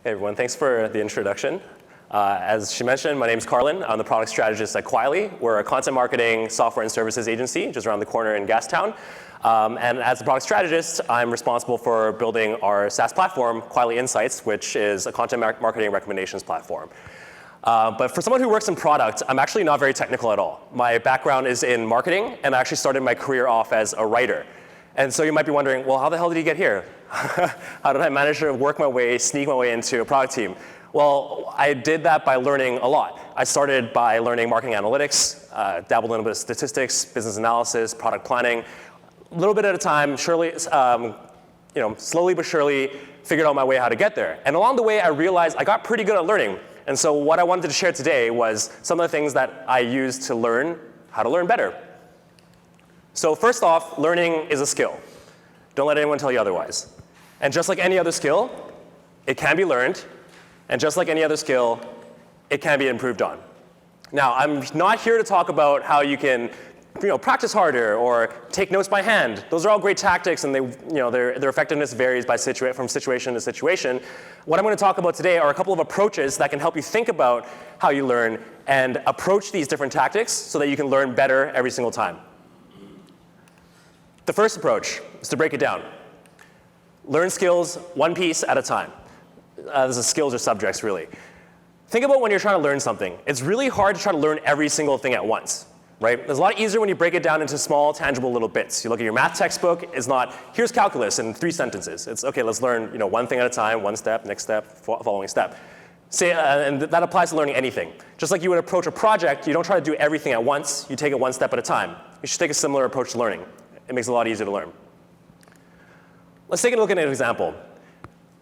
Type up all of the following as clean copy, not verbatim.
Hey everyone, thanks for the introduction. As she mentioned, my name is Carlin. I'm the product strategist at Quietly. We're a content marketing software and services agency just around the corner in Gastown. And as the product strategist, I'm responsible for building our SaaS platform, Quietly Insights, which is a content marketing recommendations platform. But for someone who works in product, I'm actually not very technical at all. My background is in marketing, and I actually started my career off as a writer. And so you might be wondering, well, how the hell did you get here? How did I manage to work my way, sneak my way into a product team? Well, I did that by learning a lot. I started by learning marketing analytics, dabbled in a little bit of statistics, business analysis, product planning, a little bit at a time, slowly but surely figured out my way how to get there. And along the way, I realized I got pretty good at learning. And so what I wanted to share today was some of the things that I used to learn how to learn better. So first off, learning is a skill. Don't let anyone tell you otherwise. And just like any other skill, it can be learned. And just like any other skill, it can be improved on. Now, I'm not here to talk about how you can practice harder or take notes by hand. Those are all great tactics, and their effectiveness varies from situation to situation. What I'm going to talk about today are a couple of approaches that can help you think about how you learn and approach these different tactics so that you can learn better every single time. The first approach is to break it down. Learn skills one piece at a time. This is skills or subjects, really. Think about when you're trying to learn something. It's really hard to try to learn every single thing at once, right? It's a lot easier when you break it down into small, tangible little bits. You look at your math textbook, it's not, here's calculus in 3 sentences. It's, okay, let's learn one thing at a time, one step, next step, following step. And that applies to learning anything. Just like you would approach a project, you don't try to do everything at once, you take it one step at a time. You should take a similar approach to learning. It makes it a lot easier to learn. Let's take a look at an example.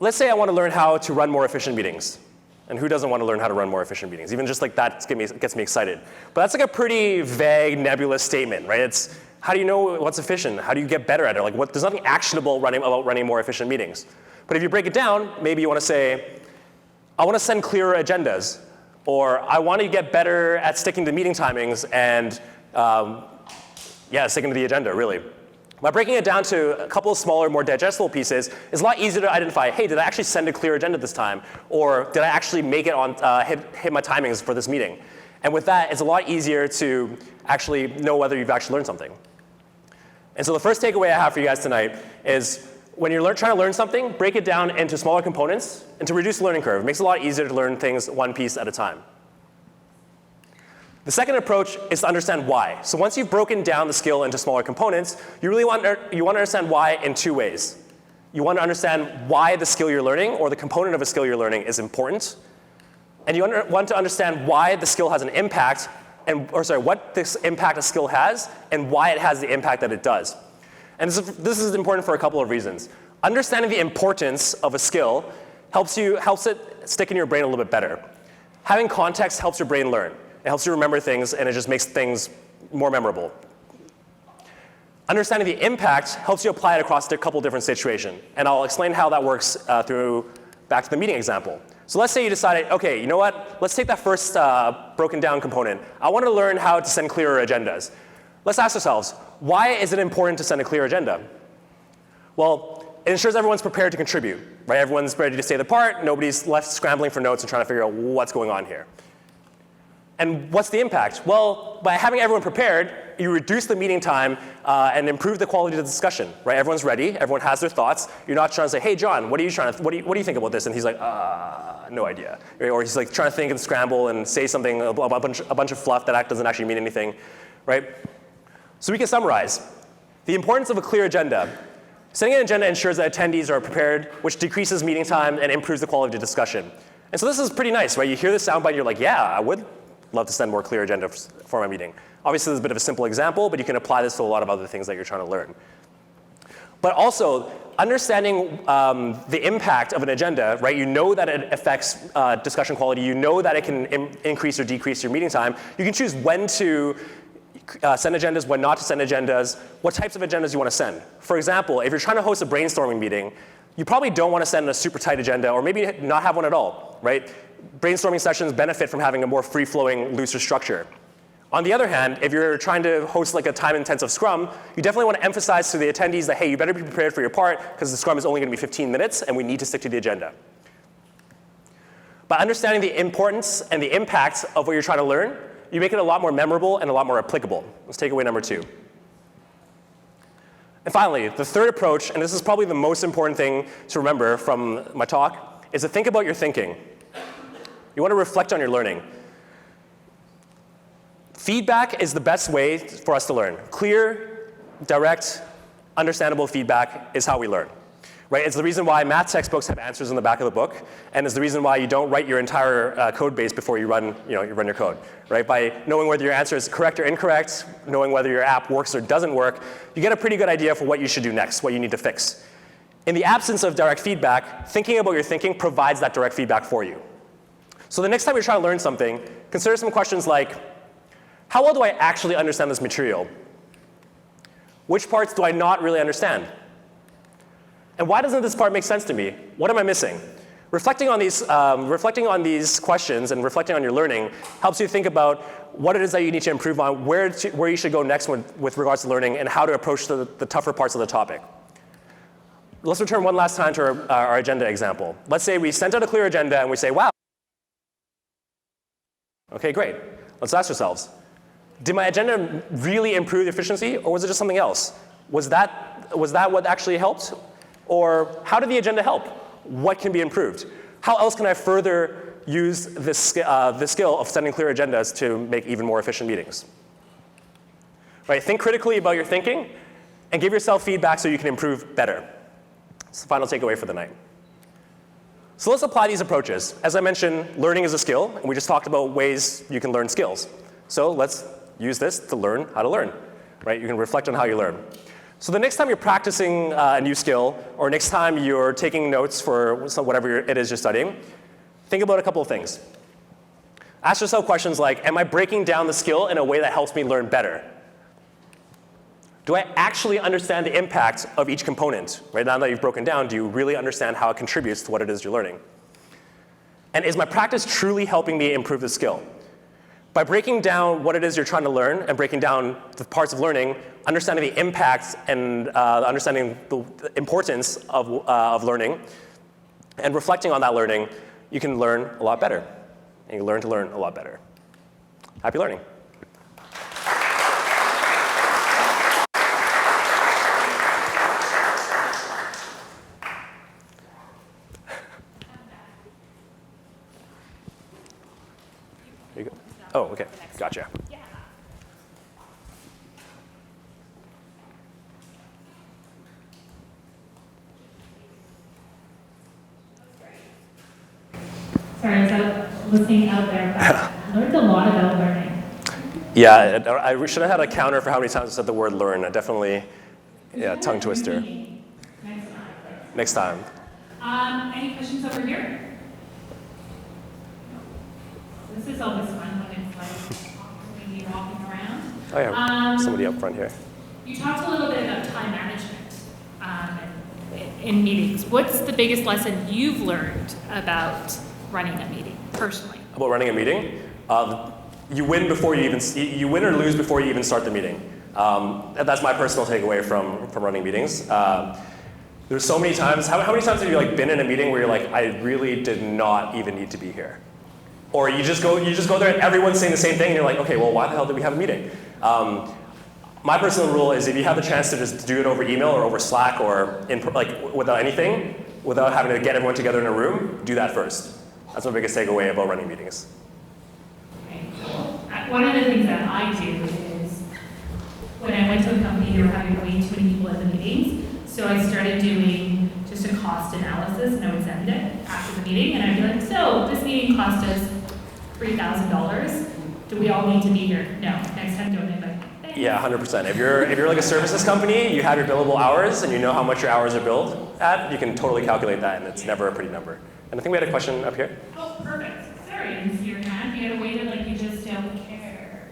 Let's say I want to learn how to run more efficient meetings. And who doesn't want to learn how to run more efficient meetings? Even just like that gets me excited. But that's like a pretty vague, nebulous statement, right? It's how do you know what's efficient? How do you get better at it? There's nothing actionable about running more efficient meetings. But if you break it down, maybe you want to say, I want to send clearer agendas. Or I want to get better at sticking to meeting timings and sticking to the agenda, really. By breaking it down to a couple of smaller, more digestible pieces, it's a lot easier to identify, hey, did I actually send a clear agenda this time? Or did I actually make it on hit my timings for this meeting? And with that, it's a lot easier to actually know whether you've actually learned something. And so the first takeaway I have for you guys tonight is when you're trying to learn something, break it down into smaller components and to reduce the learning curve. It makes it a lot easier to learn things one piece at a time. The second approach is to understand why. So once you've broken down the skill into smaller components, you want to understand why in 2 ways. You want to understand why the skill you're learning or the component of a skill you're learning is important. And you want to understand why the skill has an impact, what this impact a skill has and why it has the impact that it does. And this is important for a couple of reasons. Understanding the importance of a skill helps it stick in your brain a little bit better. Having context helps your brain learn. It helps you remember things, and it just makes things more memorable. Understanding the impact helps you apply it across a couple different situations. And I'll explain how that works back to the meeting example. So let's say you decided, okay, you know what? Let's take that first broken down component. I want to learn how to send clearer agendas. Let's ask ourselves, why is it important to send a clear agenda? Well, it ensures everyone's prepared to contribute, right? Everyone's ready to stay the part. Nobody's left scrambling for notes and trying to figure out what's going on here. And what's the impact? Well, by having everyone prepared, you reduce the meeting time and improve the quality of the discussion, right? Everyone's ready, everyone has their thoughts. You're not trying to say, hey, John, what do you think about this? And he's like, no idea. Or he's like trying to think and scramble and say something, a bunch of fluff that doesn't actually mean anything, right? So we can summarize. The importance of a clear agenda. Setting an agenda ensures that attendees are prepared, which decreases meeting time and improves the quality of the discussion. And so this is pretty nice, right? You hear this soundbite, you're like, yeah, I would love to send more clear agenda for my meeting. Obviously, this is a bit of a simple example, but you can apply this to a lot of other things that you're trying to learn. But also, understanding the impact of an agenda, right? You know that it affects discussion quality. You know that it can increase or decrease your meeting time. You can choose when to send agendas, when not to send agendas, what types of agendas you want to send. For example, if you're trying to host a brainstorming meeting, you probably don't want to send a super tight agenda, or maybe not have one at all, right? Brainstorming sessions benefit from having a more free-flowing, looser structure. On the other hand, if you're trying to host like a time-intensive scrum, you definitely want to emphasize to the attendees that, hey, you better be prepared for your part because the scrum is only going to be 15 minutes and we need to stick to the agenda. By understanding the importance and the impact of what you're trying to learn, you make it a lot more memorable and a lot more applicable. Let's take away number 2. And finally, the third approach, and this is probably the most important thing to remember from my talk, is to think about your thinking. You want to reflect on your learning. Feedback is the best way for us to learn. Clear, direct, understandable feedback is how we learn. Right? It's the reason why math textbooks have answers in the back of the book, and it's the reason why you don't write your entire code base before you run your code. Right? By knowing whether your answer is correct or incorrect, knowing whether your app works or doesn't work, you get a pretty good idea for what you should do next, what you need to fix. In the absence of direct feedback, thinking about your thinking provides that direct feedback for you. So the next time you're trying to learn something, consider some questions like, how well do I actually understand this material? Which parts do I not really understand? And why doesn't this part make sense to me? What am I missing? Reflecting on these questions and reflecting on your learning helps you think about what it is that you need to improve on, where you should go next with regards to learning, and how to approach the tougher parts of the topic. Let's return one last time to our agenda example. Let's say we sent out a clear agenda and we say, wow. Okay, great. Let's ask ourselves, did my agenda really improve efficiency, or was it just something else? Was that what actually helped? Or how did the agenda help? What can be improved? How else can I further use this skill of sending clear agendas to make even more efficient meetings? Right, think critically about your thinking and give yourself feedback so you can improve better. It's the final takeaway for the night. So let's apply these approaches. As I mentioned, learning is a skill, and we just talked about ways you can learn skills. So let's use this to learn how to learn. Right? You can reflect on how you learn. So the next time you're practicing a new skill, or next time you're taking notes for whatever it is you're studying, think about a couple of things. Ask yourself questions like, am I breaking down the skill in a way that helps me learn better? Do I actually understand the impact of each component? Right now that you've broken down, do you really understand how it contributes to what it is you're learning? And is my practice truly helping me improve the skill? By breaking down what it is you're trying to learn and breaking down the parts of learning, understanding the impact and understanding the importance of learning, and reflecting on that learning, you can learn a lot better. And you learn to learn a lot better. Happy learning. Here you go. Oh, okay. Gotcha. Yeah. Sorry, I was listening out there, but I learned a lot about learning. Yeah, I should have had a counter for how many times I said the word learn. I definitely, tongue twister. Next time. Any questions over here? This is always fun when it's like maybe walking around. Oh yeah, somebody up front here. You talked a little bit about time management in meetings. What's the biggest lesson you've learned about running a meeting, personally? About running a meeting? You win before you win or lose before you even start the meeting. That's my personal takeaway from running meetings. There's so many times. How many times have you been in a meeting where you're like, I really did not even need to be here? Or you just go there and everyone's saying the same thing and you're like, okay, well, why the hell did we have a meeting? My personal rule is if you have the chance to just do it over email or over Slack or without anything, without having to get everyone together in a room, do that first. That's my biggest takeaway about running meetings. Okay, cool. One of the things that I do is when I went to a company, they were having way too many people at the meetings, so I started doing just a cost analysis, and I would send it after the meeting, and I'd be like, so this meeting cost us $3,000. Do we all need to be here? No. Next time, don't invite me. Thanks. Yeah, 100%. If you're like a services company, you have your billable hours, and you know how much your hours are billed at, you can totally calculate that, and it's never a pretty number. And I think we had a question up here. Oh, perfect. Sorry, I didn't see your hand. You had a way to you just don't care.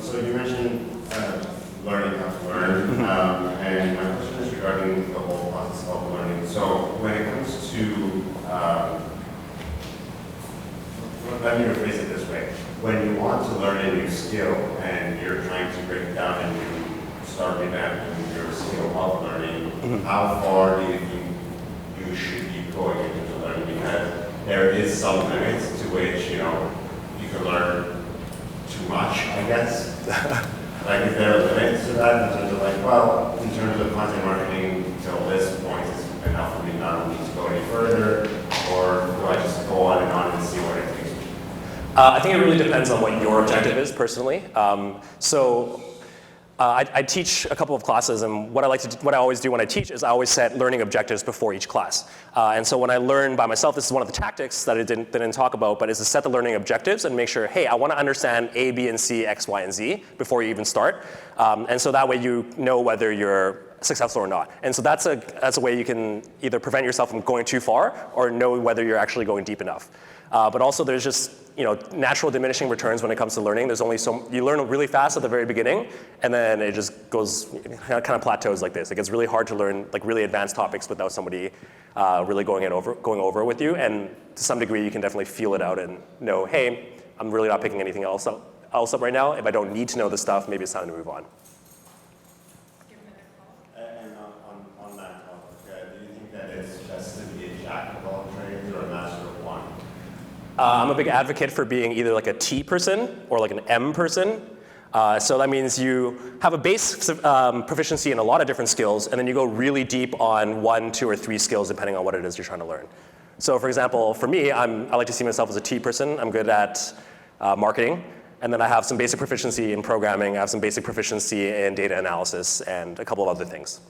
So you mentioned learning how to learn, and my question is regarding the whole process of learning. So when it comes to, let me rephrase it this way. When you want to learn a new skill and you're trying to break it down into start revamping your skill of learning, how far do you think you should be going into learning? Because there is some limits to which, you can learn too much, I guess. Like, is there limits to that in terms of in terms of content marketing, till this point is enough for me, I don't need to go any further, or do I just go on and see what it takes me? I think it really depends on what your objective is personally. I teach a couple of classes, and what I always do when I teach is I always set learning objectives before each class. And so when I learn by myself, this is one of the tactics that I didn't talk about, but is to set the learning objectives and make sure, hey, I want to understand A, B, and C, X, Y, and Z before you even start. And so that way you know whether you're successful or not. And so that's a way you can either prevent yourself from going too far or know whether you're actually going deep enough. But also there's just natural diminishing returns when it comes to learning. There's only you learn really fast at the very beginning, and then it just goes, kind of plateaus like this. It gets really hard to learn really advanced topics without somebody really going over with you. And to some degree, you can definitely feel it out and know, hey, I'm really not picking anything else up right now. If I don't need to know this stuff, maybe it's time to move on. And on that topic, do you think that it's best to be a jack of all trades or a master of one? I'm a big advocate for being either like a T person or like an M person. So that means you have a base proficiency in a lot of different skills, and then you go really deep on 1, 2, or 3 skills depending on what it is you're trying to learn. So for example, for me, I like to see myself as a T person. I'm good at marketing, and then I have some basic proficiency in programming. I have some basic proficiency in data analysis and a couple of other things.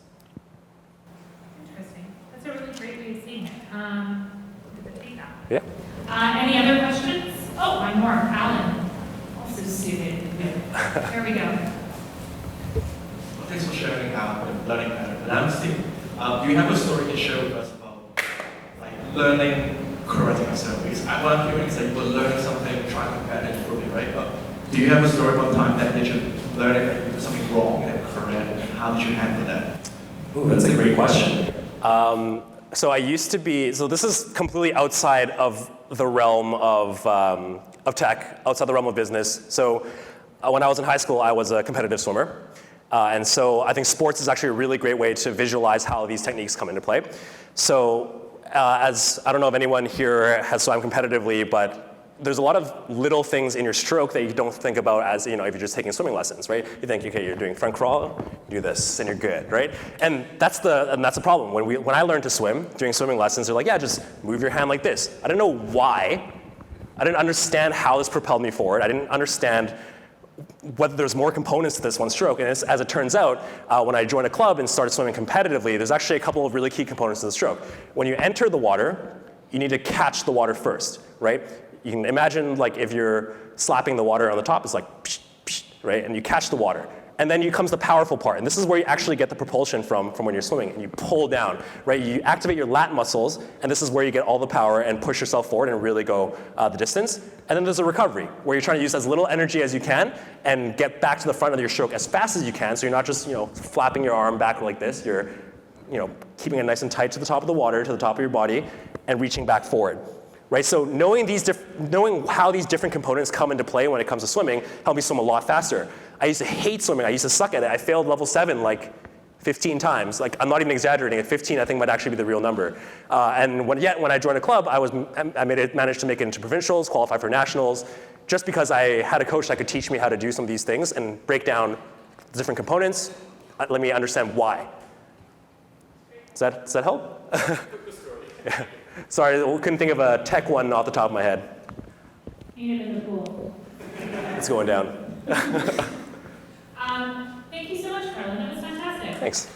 Interesting. That's a really great way of seeing it. Yeah. Any other questions? Oh, one more. Alan, also suited. There we go. Well, thanks for sharing the learning pattern. But I'm still, do you have a story to share with us about learning correcting yourself? Because what I'm hearing is that you were learning something, trying to compare and improve it, right? But do you have a story about time that you should learn it and you did something wrong and correct it? And how did you handle that? Ooh, that's a great question. So I used to be, so this is completely outside of the realm of tech, outside the realm of business. So when I was in high school, I was a competitive swimmer. And so I think sports is actually a really great way to visualize how these techniques come into play. So I don't know if anyone here has swam competitively, but there's a lot of little things in your stroke that you don't think about as, if you're just taking swimming lessons, right? You think, okay, you're doing front crawl, do this, and you're good, right? And that's the problem. When I learned to swim, during swimming lessons, they're like, yeah, just move your hand like this. I didn't know why. I didn't understand how this propelled me forward. I didn't understand whether there's more components to this one stroke. And as it turns out, when I joined a club and started swimming competitively, there's actually a couple of really key components to the stroke. When you enter the water, you need to catch the water first, right? You can imagine if you're slapping the water on the top, it's like, psh, psh, right? And you catch the water. And then comes the powerful part. And this is where you actually get the propulsion from when you're swimming. And you pull down, right? You activate your lat muscles, and this is where you get all the power and push yourself forward and really go the distance. And then there's a recovery, where you're trying to use as little energy as you can and get back to the front of your stroke as fast as you can. So you're not just, flapping your arm back like this. You're, keeping it nice and tight to the top of the water, to the top of your body, and reaching back forward. Right, so knowing how these different components come into play when it comes to swimming helped me swim a lot faster. I used to hate swimming. I used to suck at it. I failed level 7 like 15 times. I'm not even exaggerating. At 15, I think might actually be the real number. And when I joined a club, I managed to make it into provincials, qualify for nationals, just because I had a coach that could teach me how to do some of these things and break down the different components. Let me understand why. Does that help? Yeah. Sorry, I couldn't think of a tech one off the top of my head. Peanut in the pool. It's going down. Thank you so much, Carlin. That was fantastic. Thanks.